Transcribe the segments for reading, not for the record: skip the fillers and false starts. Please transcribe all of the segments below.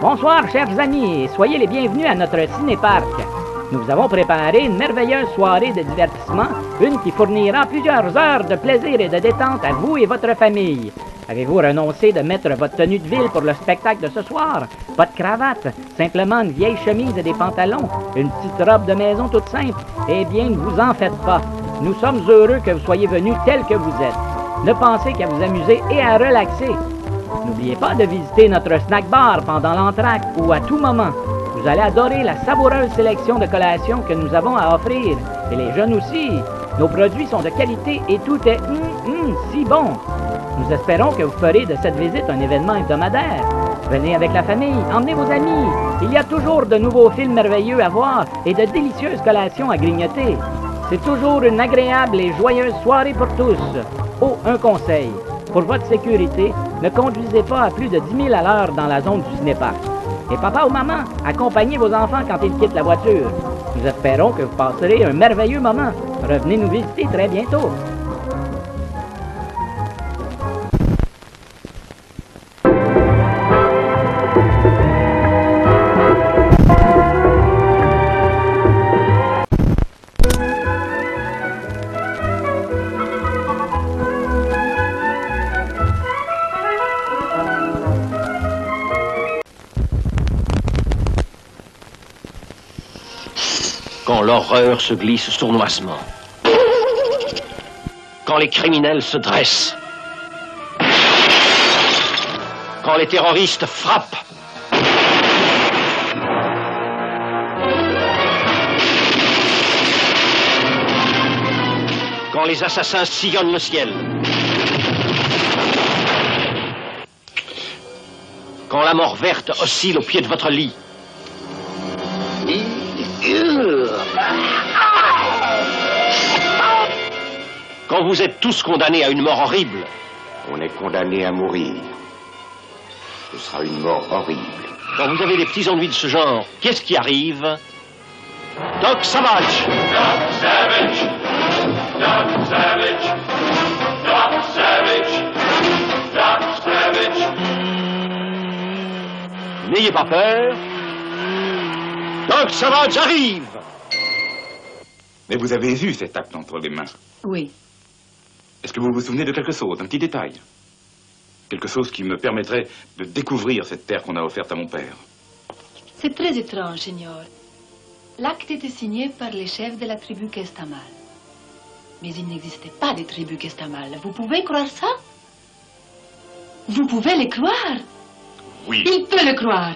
Bonsoir, chers amis, et soyez les bienvenus à notre ciné-parc. Nous vous avons préparé une merveilleuse soirée de divertissement, une qui fournira plusieurs heures de plaisir et de détente à vous et votre famille. Avez-vous renoncé de mettre votre tenue de ville pour le spectacle de ce soir? Pas de cravate, simplement une vieille chemise et des pantalons, une petite robe de maison toute simple? Eh bien, ne vous en faites pas. Nous sommes heureux que vous soyez venus tels que vous êtes. Ne pensez qu'à vous amuser et à relaxer. N'oubliez pas de visiter notre snack bar pendant l'entracte ou à tout moment. Vous allez adorer la savoureuse sélection de collations que nous avons à offrir. Et les jeunes aussi. Nos produits sont de qualité et tout est si bon. Nous espérons que vous ferez de cette visite un événement hebdomadaire. Venez avec la famille, emmenez vos amis. Il y a toujours de nouveaux films merveilleux à voir et de délicieuses collations à grignoter. C'est toujours une agréable et joyeuse soirée pour tous. Oh, un conseil. Pour votre sécurité, ne conduisez pas à plus de 10 000 à l'heure dans la zone du cinéparc. Et papa ou maman, accompagnez vos enfants quand ils quittent la voiture. Nous espérons que vous passerez un merveilleux moment. Revenez nous visiter très bientôt. Quand l'horreur se glisse sournoisement. Quand les criminels se dressent. Quand les terroristes frappent. Quand les assassins sillonnent le ciel. Quand la mort verte oscille au pied de votre lit. Quand vous êtes tous condamnés à une mort horrible. On est condamné à mourir. Ce sera une mort horrible. Quand vous avez des petits ennuis de ce genre, qu'est-ce qui arrive? Doc Savage! Doc Savage! Doc Savage! Doc Savage! Doc Savage! N'ayez pas peur. Doc Savage arrive! Mais vous avez vu cet acte entre les mains? Oui. Est-ce que vous vous souvenez de quelque chose, un petit détail? Quelque chose qui me permettrait de découvrir cette terre qu'on a offerte à mon père? C'est très étrange, Seigneur. L'acte était signé par les chefs de la tribu Kestamal. Mais il n'existait pas de tribu Kestamal. Vous pouvez croire ça? Vous pouvez le croire? Oui. Il peut le croire.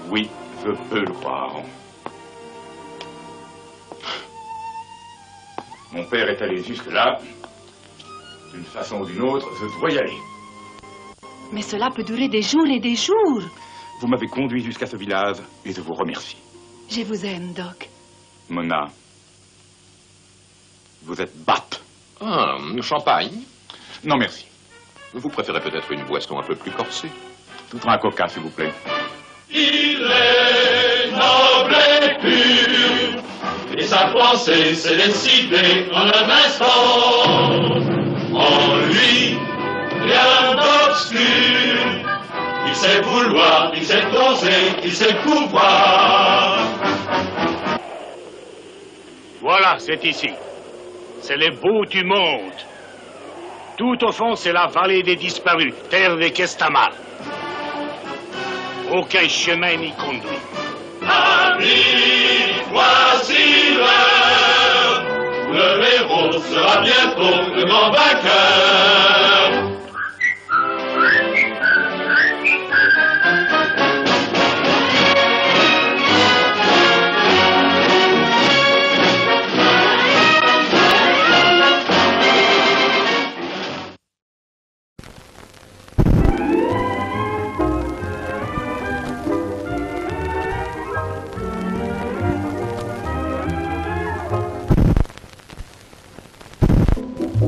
Oui, je peux le croire. Mon père est allé jusque-là. D'une façon ou d'une autre, je dois y aller. Mais cela peut durer des jours et des jours. Vous m'avez conduit jusqu'à ce village et je vous remercie. Je vous aime, Doc. Mona, vous êtes batte. Ah, champagne? Non, merci. Vous préférez peut-être une boisson un peu plus corsée? Je voudrais un coca, s'il vous plaît. Il est noble et pur, et sa pensée s'est décidée en un instant. En lui, rien d'obscur. Il sait vouloir, il sait oser, il sait pouvoir. Voilà, c'est ici. C'est le bout du monde. Tout au fond, c'est la vallée des disparus, terre des Kestamal. Aucun chemin n'y conduit. Amis, voici l'heure où le héros sera bientôt le grand vainqueur.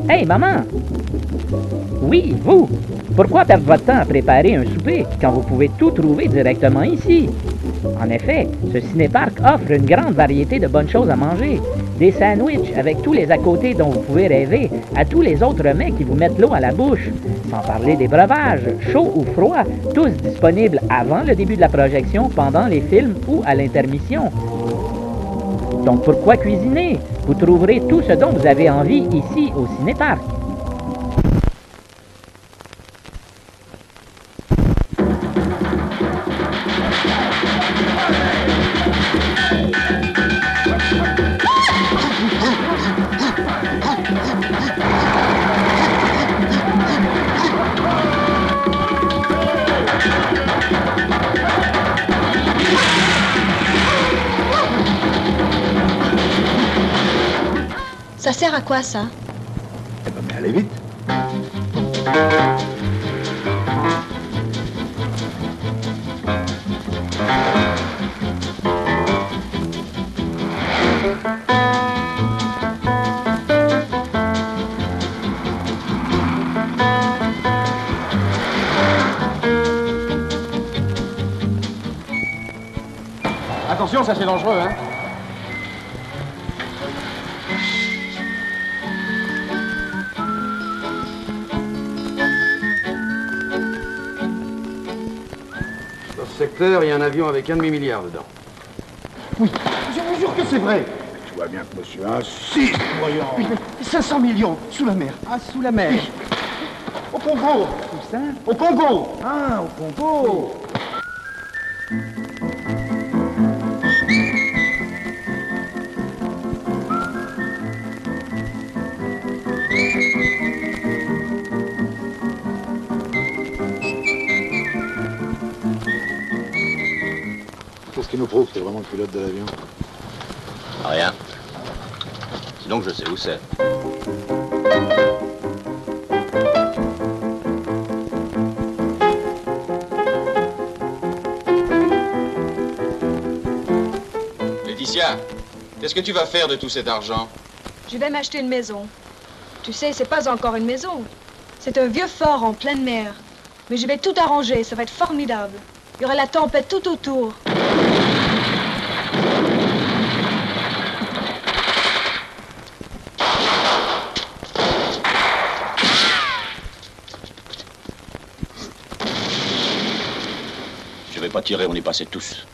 Hey, maman! Oui, vous! Pourquoi perdre votre temps à préparer un souper quand vous pouvez tout trouver directement ici? En effet, ce cinéparc offre une grande variété de bonnes choses à manger. Des sandwichs avec tous les à côté dont vous pouvez rêver, à tous les autres mets qui vous mettent l'eau à la bouche. Sans parler des breuvages, chauds ou froids, tous disponibles avant le début de la projection, pendant les films ou à l'intermission. Donc pourquoi cuisiner? Vous trouverez tout ce dont vous avez envie ici au Cinéparc. Ça sert à quoi, ça? Eh ben, mais allez vite. Attention, ça c'est dangereux, hein. Dans ce secteur, il y a un avion avec 1 demi-milliard dedans. Oui, je vous jure que c'est vrai. Je vois bien que monsieur insiste, voyons. Oui, mais 500 millions, sous la mer. Ah, sous la mer. Au Congo. Où ça? Au Congo. Ah, au Congo. Qu'est-ce qui nous prouve que c'est vraiment le pilote de l'avion? Rien. Sinon que je sais où c'est. Laetitia, qu'est-ce que tu vas faire de tout cet argent? Je vais m'acheter une maison. Tu sais, c'est pas encore une maison. C'est un vieux fort en pleine mer. Mais je vais tout arranger, ça va être formidable. Il y aura la tempête tout autour. Je vais pas tirer, on y passait tous.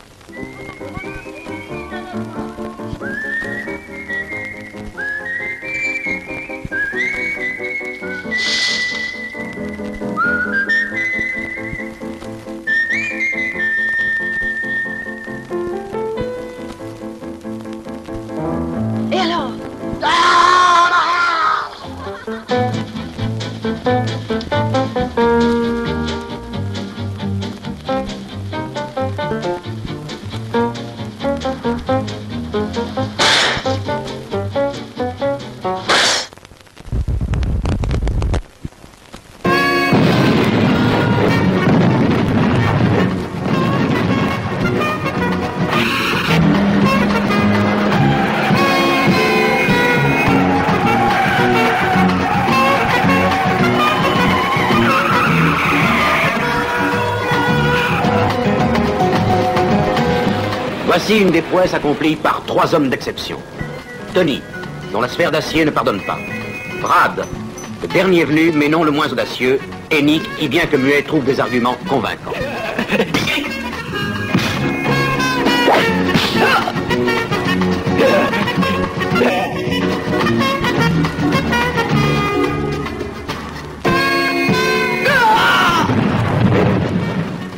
Et alors? Voici une des prouesses accomplies par 3 hommes d'exception. Tony, dont la sphère d'acier ne pardonne pas. Brad, le dernier venu, mais non le moins audacieux. Et Nick, qui bien que muet, trouve des arguments convaincants.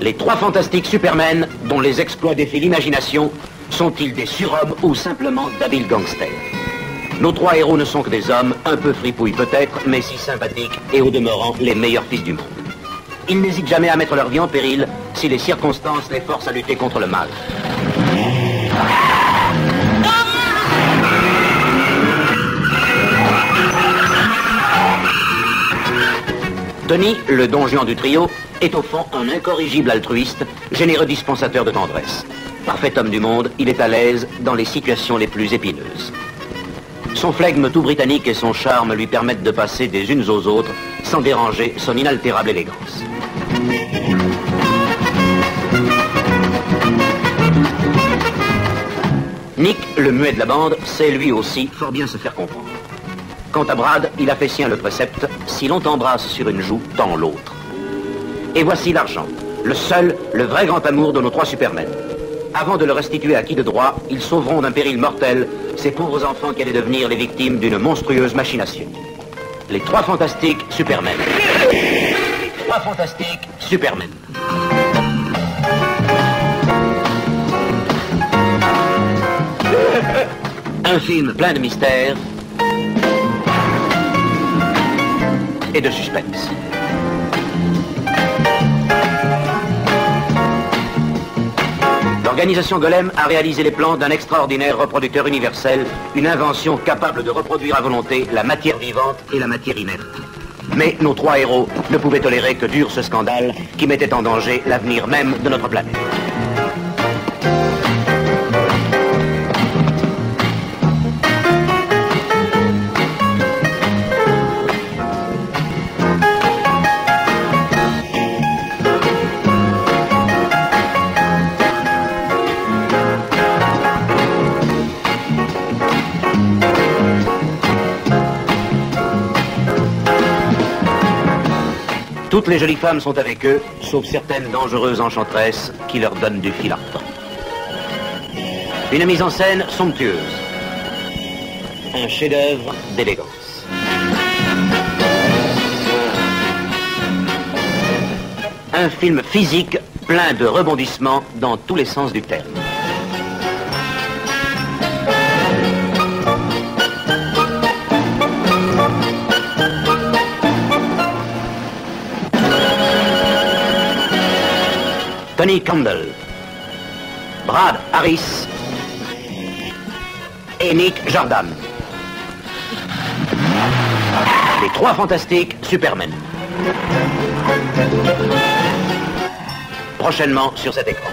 Les 3 fantastiques Supermen, dont les exploits défient l'imagination, sont-ils des surhommes ou simplement d'habiles gangsters? Nos 3 héros ne sont que des hommes, un peu fripouilles peut-être, mais si sympathiques et au demeurant les meilleurs fils du monde. Ils n'hésitent jamais à mettre leur vie en péril si les circonstances les forcent à lutter contre le mal. Tony, le don Juan du trio, est au fond un incorrigible altruiste, généreux dispensateur de tendresse. Parfait homme du monde, il est à l'aise dans les situations les plus épineuses. Son flegme tout britannique et son charme lui permettent de passer des unes aux autres sans déranger son inaltérable élégance. Nick, le muet de la bande, sait lui aussi fort bien se faire comprendre. Quant à Brad, il a fait sien le précepte, si l'on t'embrasse sur une joue, tends l'autre. Et voici l'argent, le seul, le vrai grand amour de nos 3 supermen. Avant de le restituer à qui de droit, ils sauveront d'un péril mortel ces pauvres enfants qui allaient devenir les victimes d'une monstrueuse machination. Les 3 fantastiques supermen. Les 3 fantastiques supermen. Un film plein de mystères et de suspense. L'organisation Golem a réalisé les plans d'un extraordinaire reproducteur universel, une invention capable de reproduire à volonté la matière vivante et la matière inerte. Mais nos 3 héros ne pouvaient tolérer que dure ce scandale qui mettait en danger l'avenir même de notre planète. Toutes les jolies femmes sont avec eux, sauf certaines dangereuses enchanteresses qui leur donnent du fil à retordre. Une mise en scène somptueuse. Un chef-d'œuvre d'élégance. Un film physique plein de rebondissements dans tous les sens du terme. Tony Campbell, Brad Harris et Nick Jordan. Les 3 fantastiques Supermen. Prochainement sur cet écran.